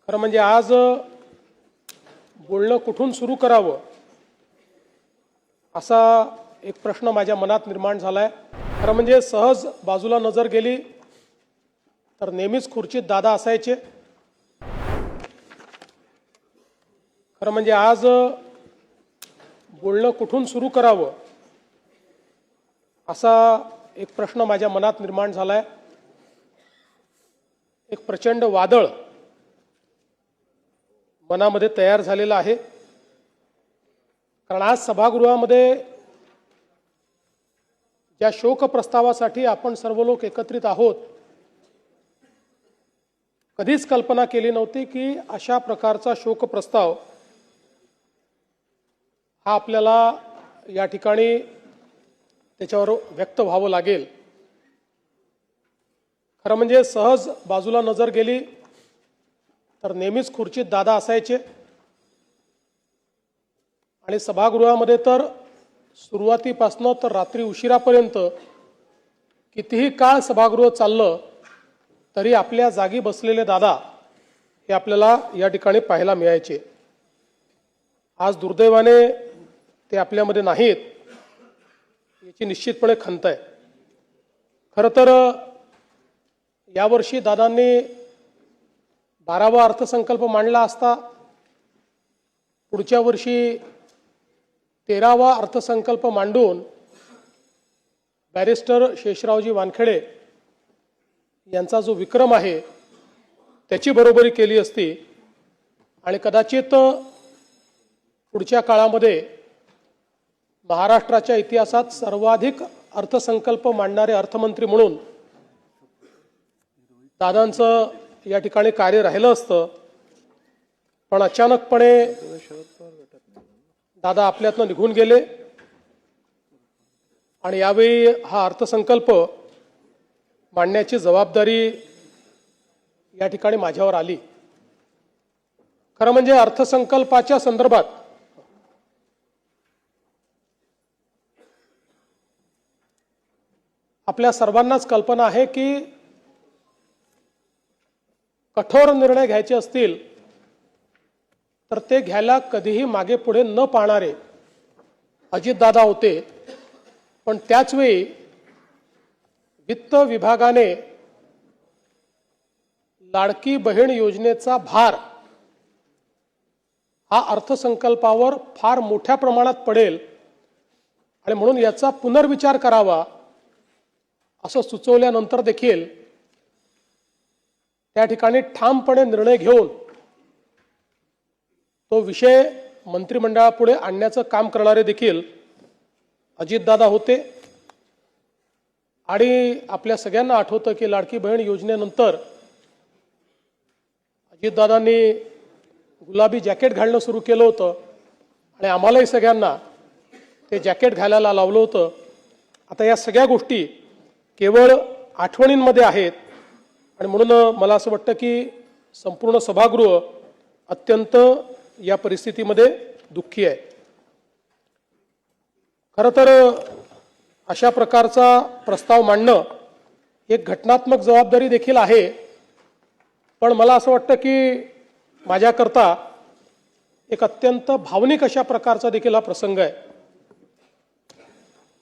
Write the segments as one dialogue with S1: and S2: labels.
S1: खरं म्हणजे आज बोलणं कुठून सुरू करावं असा एक प्रश्न माझ्या मनात निर्माण झालाय। खरं म्हणजे सहज बाजूला नजर गेली तर नेहमीच खुर्चीत दादा असायचे। खरं म्हणजे आज बोलणं कुठून सुरू करावं असा एक प्रश्न माझ्या मनात निर्माण झालाय। एक प्रचंड वादळ मनामध्ये तयार झालेला आहे, कारण आज सभागृहामध्ये ज्या शोक प्रस्तावासाठी आपण सर्व लोक एकत्रित आहोत, कधीच कल्पना केली नव्हती की अशा प्रकारचा शोक प्रस्ताव हा आपल्याला या ठिकाणी त्याच्यावर व्यक्त व्हावं लागेल। खरं म्हणजे सहज बाजूला नजर गेली तर नेहमीच खुर्चीत दादा असायचे आणि सभागृहामध्ये तर सुरुवातीपासून तर रात्री उशिरापर्यंत कितीही काळ सभागृह चाललं तरी आपल्या जागी बसलेले दादा हे आपल्याला या ठिकाणी पाहायला मिळायचे। आज दुर्दैवाने ते आपल्यामध्ये नाहीत, याची निश्चितपणे खंत आहे। खरं तर यावर्षी दादांनी 12वा अर्थसंकल्प मांडला असता, पुढच्या वर्षी 13वा अर्थसंकल्प मांडून बॅरिस्टर शेषरावजी वानखेडे यांचा जो विक्रम आहे त्याची बरोबरी केली असती आणि कदाचित पुढच्या काळामध्ये महाराष्ट्राच्या इतिहासात सर्वाधिक अर्थसंकल्प मांडणारे अर्थमंत्री म्हणून दादांचं या ठिकाणी कार्य राहिलं असतं। पण अचानकपणे दादा आपल्यातनं निघून गेले आणि यावेळी हा अर्थसंकल्प मांडण्याची जबाबदारी या ठिकाणी माझ्यावर आली। खरं म्हणजे अर्थसंकल्पाच्या संदर्भात आपल्या सर्वांनाच कल्पना आहे की कठोर निर्णय घ्यायचे असतील तर ते घ्यायला कधीही मागे पुढे न पाहणारे अजितदादा होते। पण त्याचवेळी वित्त विभागाने लाडकी बहीण योजनेचा भार हा अर्थसंकल्पावर फार मोठ्या प्रमाणात पडेल आणि म्हणून याचा पुनर्विचार करावा असं सुचवल्यानंतर देखील त्या ठिकाणी ठामपणे निर्णय घेऊन तो विषय मंत्रिमंडळापुढे आणण्याचं काम करणारे देखील अजितदादा होते। आणि आपल्या सगळ्यांना आठवतं की लाडकी बहीण योजनेनंतर अजितदादांनी गुलाबी जॅकेट घालणं सुरू केलं होतं आणि आम्हालाही सगळ्यांना ते जॅकेट घालायला लावलं होतं। आता या सगळ्या गोष्टी केवळ आठवणींमध्ये आहेत आणि म्हणून मला असं वाटतं की संपूर्ण सभागृह अत्यंत या परिस्थितीमध्ये दुःखी आहे। खरं तर अशा प्रकारचा प्रस्ताव मांडणं एक घटनात्मक जबाबदारी देखील आहे, पण मला असं वाटतं की माझ्याकरता एक अत्यंत भावनिक अशा प्रकारचा देखील हा प्रसंग आहे।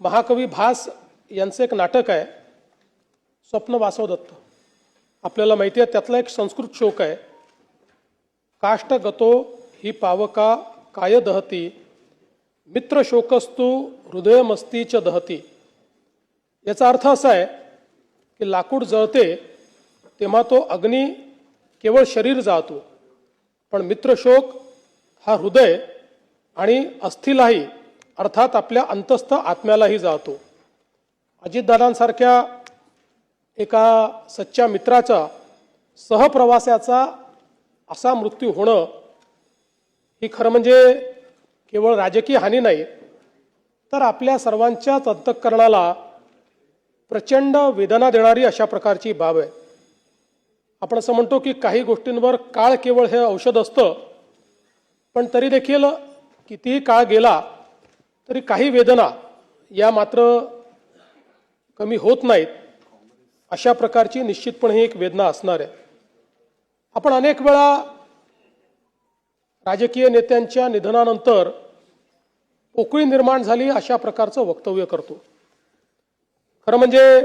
S1: महाकवी भास यांचं एक नाटक आहे स्वप्न वासवदत्त, आपल्याला माहिती आहे, त्यातला एक संस्कृत श्लोक आहे, काष्ट गतो ही पावका काय दहती मित्र शोकस्तु हृदयमस्तीच दहती। याचा अर्थ असा आहे की लाकूड जळते तेव्हा तो अग्नी केवळ शरीर जाळतो, पण मित्रशोक हा हृदय आणि अस्थिलाही अर्थात आपल्या अंतस्थ आत्म्यालाही जाळतो। अजितदादांसारख्या एका सच्च्या मित्राचा सहप्रवासाचा असा मृत्यू होणं ही खरं म्हणजे केवळ राजकीय हानी नाही तर आपल्या सर्वांच्याच अंतःकरणाला प्रचंड वेदना देणारी अशा प्रकारची बाब आहे। आपण असं म्हणतो की काही गोष्टींवर काळ केवळ हे औषध असतं, पण तरी देखील कितीही काळ गेला तरी काही वेदना या मात्र कमी होत नाहीत। अशा प्रकारची निश्चितपणे एक वेदना असणार आहे। आपण अनेक वेळा राजकीय नेत्यांच्या निधनानंतर पोकळी निर्माण झाली अशा प्रकारचं वक्तव्य करतो। खरं म्हणजे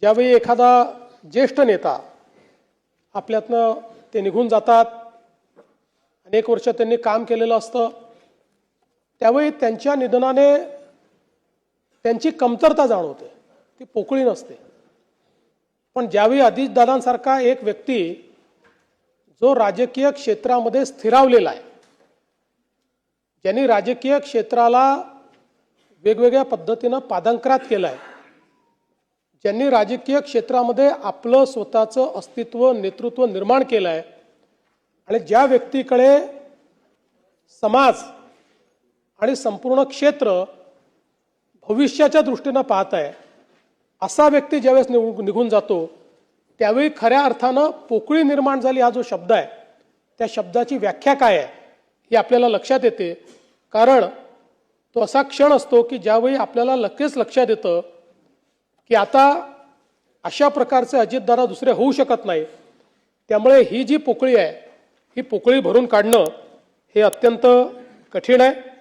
S1: ज्यावेळी एखादा ज्येष्ठ नेता आपल्यातनं ते निघून जातात, अनेक वर्ष त्यांनी काम केलेलं असतं, त्यावेळी त्यांच्या निधनाने त्यांची कमतरता जाणवते, ती पोकळी नसते। पण ज्यावेळी अजितदादांसारखा एक व्यक्ती जो राजकीय क्षेत्रामध्ये स्थिरावलेला आहे, ज्यांनी राजकीय क्षेत्राला वेगवेगळ्या पद्धतीनं पादांकरात केलं आहे, ज्यांनी राजकीय क्षेत्रामध्ये आपलं स्वतःचं अस्तित्व नेतृत्व निर्माण केलं आहे आणि ज्या व्यक्तीकडे समाज आणि संपूर्ण क्षेत्र भविष्याच्या दृष्टीनं पाहत आहे, असा व्यक्ती ज्यावेळेस निघून जातो त्यावेळी खऱ्या अर्थानं पोकळी निर्माण झाली हा जो शब्द आहे, त्या शब्दाची व्याख्या काय आहे ही आपल्याला लक्षात येते। कारण तो असा क्षण असतो की ज्यावेळी आपल्याला लगेच लक्षात येतं की आता अशा प्रकारचे अजितदादा दुसरे होऊ शकत नाही। त्यामुळे ही जी पोकळी आहे ही पोकळी भरून काढणं हे अत्यंत कठीण आहे।